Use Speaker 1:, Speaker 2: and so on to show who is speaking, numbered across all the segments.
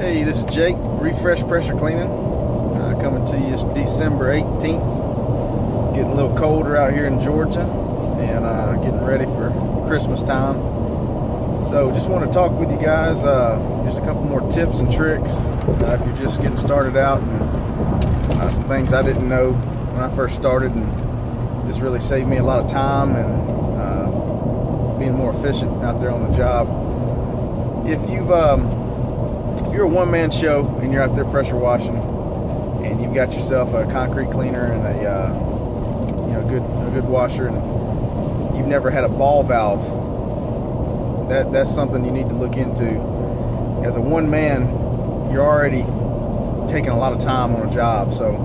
Speaker 1: Hey, this is Jake, Refresh Pressure Cleaning, coming to you December 18th. Getting a little colder out here in Georgia and getting ready for Christmas time. So just want to talk with you guys, just a couple more tips and tricks if you're just getting started out, and some things I didn't know when I first started, and this really saved me a lot of time and being more efficient out there on the job. If you're a one-man show and you're out there pressure washing, and you've got yourself a concrete cleaner and a good washer, and you've never had a ball valve, that's something you need to look into. As a one-man, you're already taking a lot of time on a job, so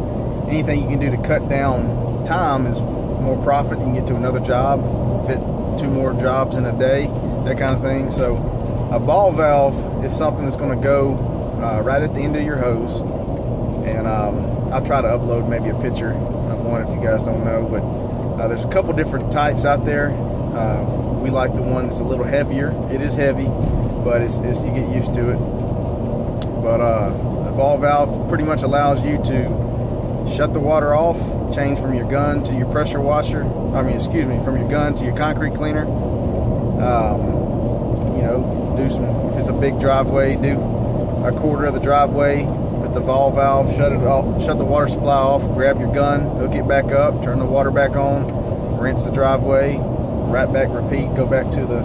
Speaker 1: anything you can do to cut down time is more profit. You can get to another job, fit 2 more jobs in a day, that kind of thing. So a ball valve is something that's going to go right at the end of your hose, and I'll try to upload maybe a picture of one if you guys don't know, but there's a couple different types out there. We like the one that's a little heavier. It is heavy, but it's you get used to it. But a ball valve pretty much allows you to shut the water off, change from your gun to your pressure washer. From your gun to your concrete cleaner. Do some, if it's a big driveway, do a quarter of the driveway, put the ball valve, shut it off, shut the water supply off, grab your gun, hook it back up, turn the water back on, rinse the driveway, right back, repeat, go back to the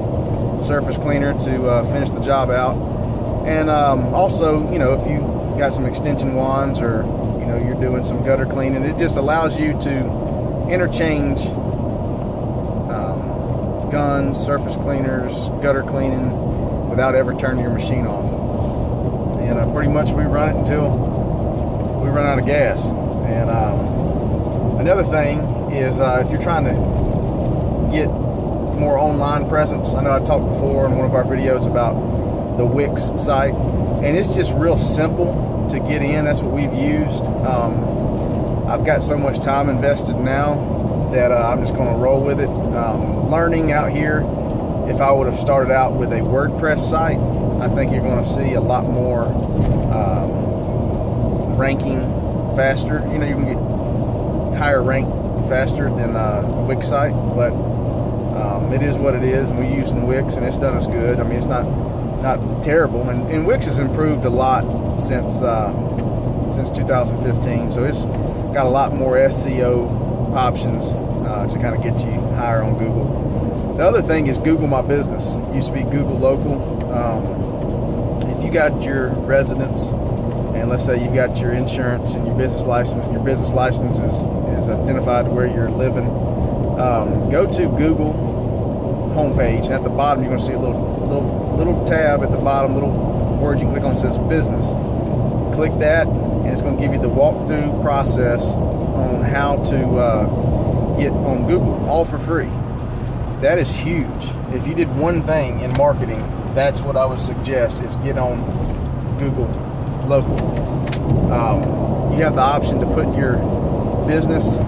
Speaker 1: surface cleaner to finish the job out. And also, if you got some extension wands, or you're doing some gutter cleaning, it just allows you to interchange guns, surface cleaners, gutter cleaning, without ever turning your machine off. And pretty much we run it until we run out of gas. And another thing is, if you're trying to get more online presence, I know I talked before in one of our videos about the Wix site, and it's just real simple to get in. That's what we've used. I've got so much time invested now that I'm just going to roll with it. Learning out here, if I would have started out with a WordPress site, I think you're going to see a lot more ranking faster. You can get higher rank faster than a Wix site, but it is what it is, and we're using Wix, and it's done us good. I mean, it's not terrible, and Wix has improved a lot since 2015, so it's got a lot more SEO options to kind of get you higher on Google. The other thing is Google My Business. It used to be Google Local. If you got your residence, and let's say you've got your insurance and your business license, and your business license is identified to where you're living, go to Google homepage, and at the bottom you're going to see a little tab at the bottom, little word you can click on that says Business. Click that, and it's going to give you the walkthrough process on how to get on Google, all for free. That is huge. If you did one thing in marketing, that's what I would suggest, is get on Google Local. You have the option to put your business,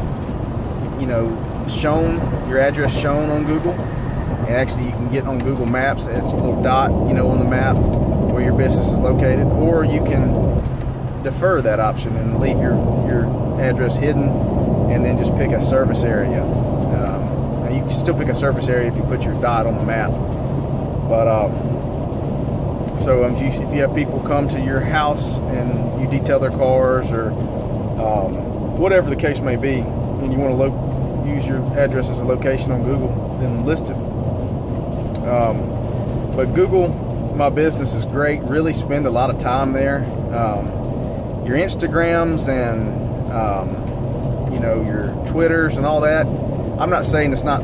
Speaker 1: your address shown on Google, and actually you can get on Google Maps. It's a little dot, on the map where your business is located, or you can defer that option and leave your address hidden, and then just pick a service area. You can still pick a surface area if you put your dot on the map. But so if you have people come to your house and you detail their cars, or whatever the case may be, and you want to use your address as a location on Google, then list it. But Google My Business is great. Really spend a lot of time there. Your Instagrams and your Twitters and all that, I'm not saying it's not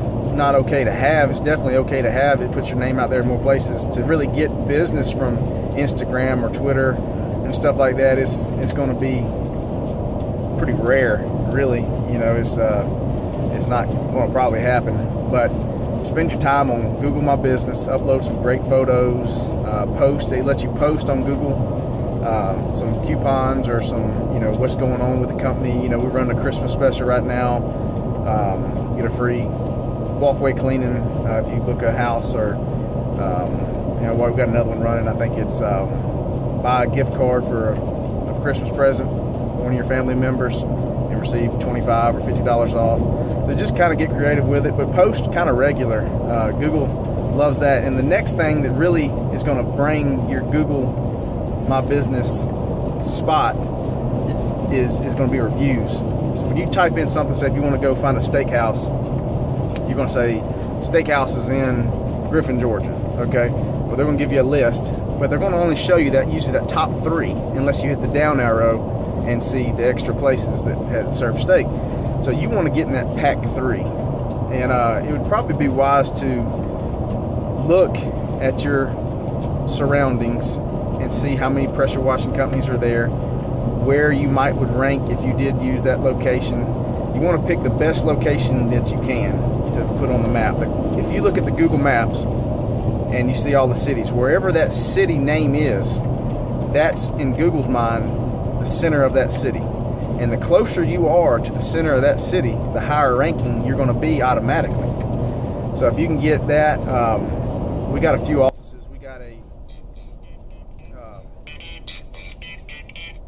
Speaker 1: okay to have. It's definitely okay to have. It puts your name out there in more places. To really get business from Instagram or Twitter and stuff like that, it's going to be pretty rare, really. It's not going to probably happen. But spend your time on Google My Business. Upload some great photos. Post. They let you post on Google some coupons or some what's going on with the company. We're running a Christmas special right now. Get a free walkway cleaning if you book a house, or we've got another one running. I think it's buy a gift card for a Christmas present for one of your family members and receive $25 or $50 off. So just kind of get creative with it, but post kind of regular. Google loves that. And the next thing that really is going to bring your Google My Business spot is going to be reviews. So when you type in something, say if you want to go find a steakhouse, you're going to say steakhouse is in Griffin, Georgia. Okay, well, they're going to give you a list, but they're going to only show you that usually that top 3 unless you hit the down arrow and see the extra places that serve steak. So you want to get in that pack 3, and it would probably be wise to look at your surroundings and see how many pressure washing companies are there, where you would rank if you did use that location. You want to pick the best location that you can to put on the map. If you look at the Google Maps and you see all the cities, wherever that city name is, that's in Google's mind the center of that city. And the closer you are to the center of that city, the higher ranking you're going to be automatically. So if you can get that, we got a few offices. We got a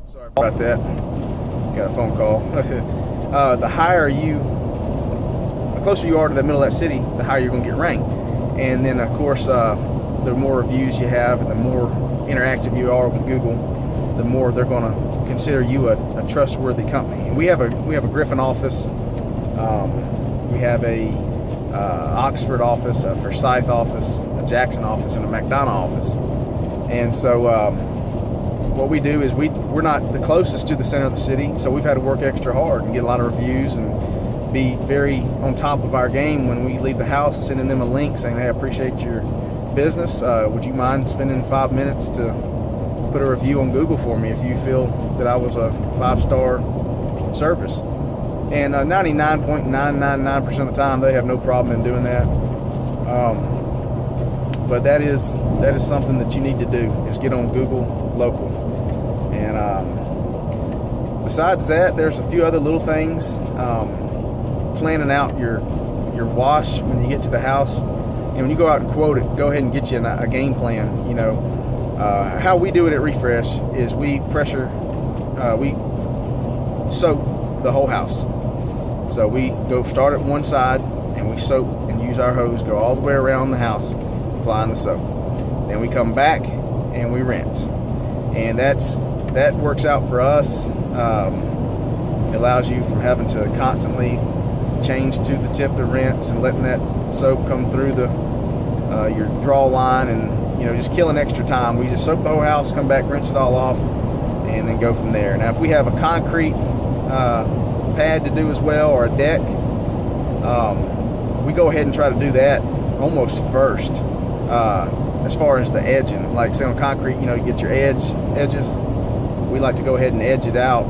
Speaker 1: sorry about that, got a phone call. The closer you are to the middle of that city, the higher you're going to get ranked. And then of course, the more reviews you have and the more interactive you are with Google, the more they're going to consider you a trustworthy company. And we have a Griffin office, we have a Oxford office, a Forsyth office, a Jackson office, and a McDonough office. And so what we do is we're not the closest to the center of the city, so we've had to work extra hard and get a lot of reviews and be very on top of our game when we leave the house, sending them a link saying, hey, I appreciate your business. Would you mind spending 5 minutes to put a review on Google for me if you feel that I was a 5-star service? And 99.999% of the time they have no problem in doing that. But that is something that you need to do, is get on Google Local. And besides that, there's a few other little things. Planning out your wash when you get to the house. And when you go out and quote it, go ahead and get you a game plan. You know, how we do it at Refresh is we soak the whole house. So we go start at one side and we soak and use our hose, go all the way around the house, applying the soap. Then we come back and we rinse. And that works out for us. It allows you from having to constantly change to the tip to rinse and letting that soap come through your draw line, and just killing extra time. We just soak the whole house, come back, rinse it all off, and then go from there. Now if we have a concrete pad to do as well, or a deck, we go ahead and try to do that almost first, as far as the edging. Like say on concrete, you get your edges. We like to go ahead and edge it out,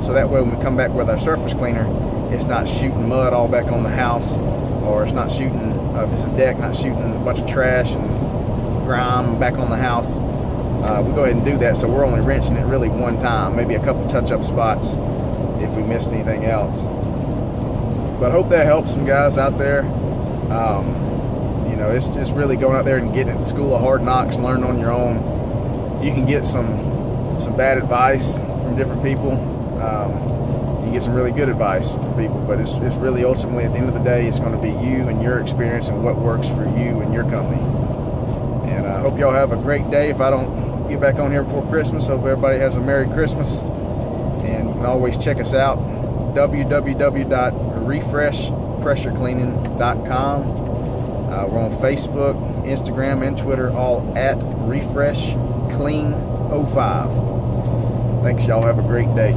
Speaker 1: so that way when we come back with our surface cleaner, it's not shooting mud all back on the house, or it's not shooting, if it's a deck, not shooting a bunch of trash and grime back on the house. We go ahead and do that, so we're only rinsing it really one time, maybe a couple touch-up spots if we missed anything else. But I hope that helps some guys out there. It's just really going out there and getting into the school of hard knocks, learn on your own. You can get some bad advice from different people. You can get some really good advice from people, but it's really ultimately at the end of the day, it's going to be you and your experience and what works for you and your company. And I hope y'all have a great day. If I don't get back on here before Christmas, hope everybody has a Merry Christmas. And you can always check us out, www.refreshpressurecleaning.com. We're on Facebook, Instagram, and Twitter, all at RefreshClean05. Thanks, y'all. Have a great day.